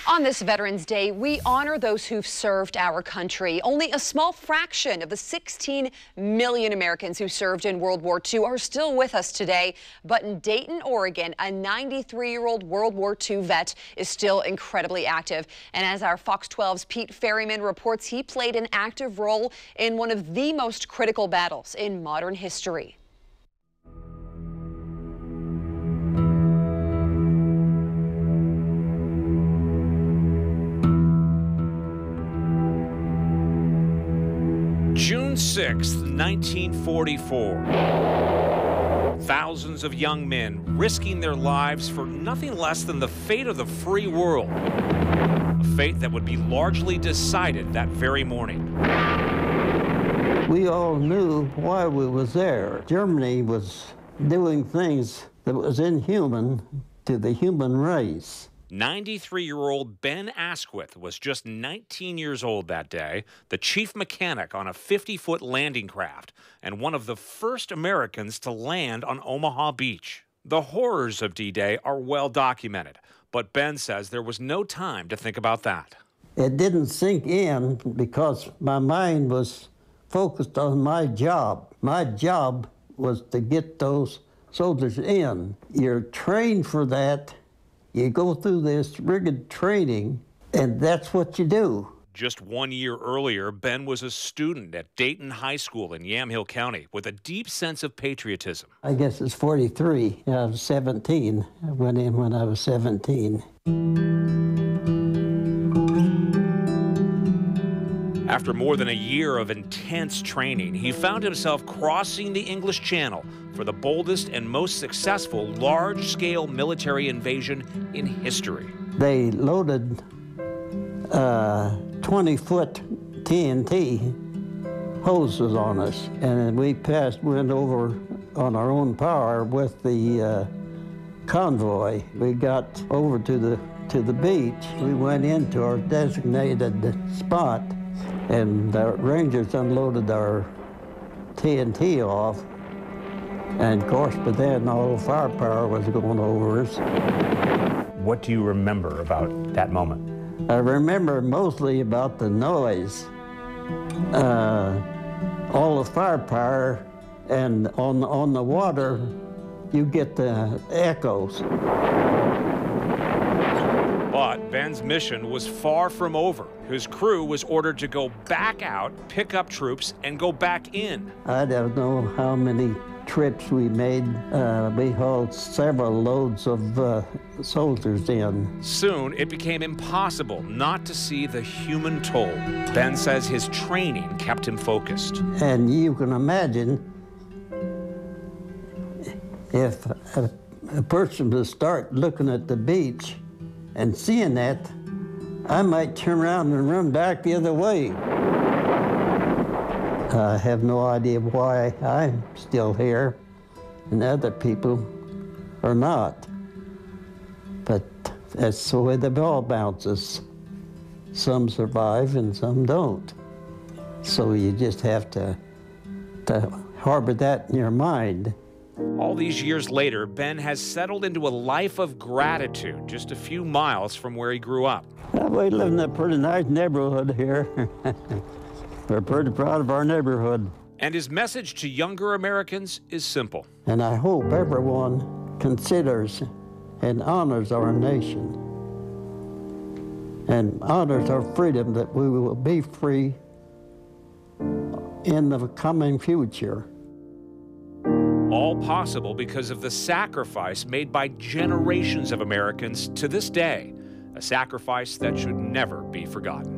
On this Veterans Day, we honor those who've served our country. Only a small fraction of the 16 million Americans who served in World War II are still with us today. But in Dayton, Oregon, a 93-year-old World War II vet is still incredibly active. And as our Fox 12's Pete Ferryman reports, he played an active role in one of the most critical battles in modern history. June 6, 1944. Thousands of young men risking their lives for nothing less than the fate of the free world. A fate that would be largely decided that very morning. We all knew why we was there. Germany was doing things that was inhuman to the human race. 93-year-old Ben Asquith was just 19 years old that day, the chief mechanic on a 50-foot landing craft, and one of the first Americans to land on Omaha Beach. The horrors of D-Day are well documented, but Ben says there was no time to think about that. It didn't sink in because my mind was focused on my job. My job was to get those soldiers in. You're trained for that. You go through this rigid training, and that's what you do. Just 1 year earlier, Ben was a student at Dayton High School in Yamhill County with a deep sense of patriotism. I guess it's 43. I was 17. I went in when I was 17. After more than a year of intense training, he found himself crossing the English Channel for the boldest and most successful large-scale military invasion in history. They loaded 20-foot TNT hoses on us, and we went over on our own power with the convoy. We got over to the beach. We went into our designated spot, and the Rangers unloaded our TNT off. And of course, but then all the firepower was going over us. What do you remember about that moment? I remember mostly about the noise, all the firepower, and on the water, you get the echoes. But Ben's mission was far from over. His crew was ordered to go back out, pick up troops, and go back in. I don't know how many trips we made. We hauled several loads of soldiers in. Soon, it became impossible not to see the human toll. Ben says his training kept him focused. And you can imagine if a person would start looking at the beach and seeing that, I might turn around and run back the other way. I have no idea why I'm still here and other people are not. But that's the way the ball bounces. Some survive and some don't. So you just have to harbor that in your mind. All these years later, Ben has settled into a life of gratitude just a few miles from where he grew up. We live in a pretty nice neighborhood here. We're pretty proud of our neighborhood. And his message to younger Americans is simple. And I hope everyone considers and honors our nation and honors our freedom, that we will be free in the coming future. All possible because of the sacrifice made by generations of Americans to this day, a sacrifice that should never be forgotten.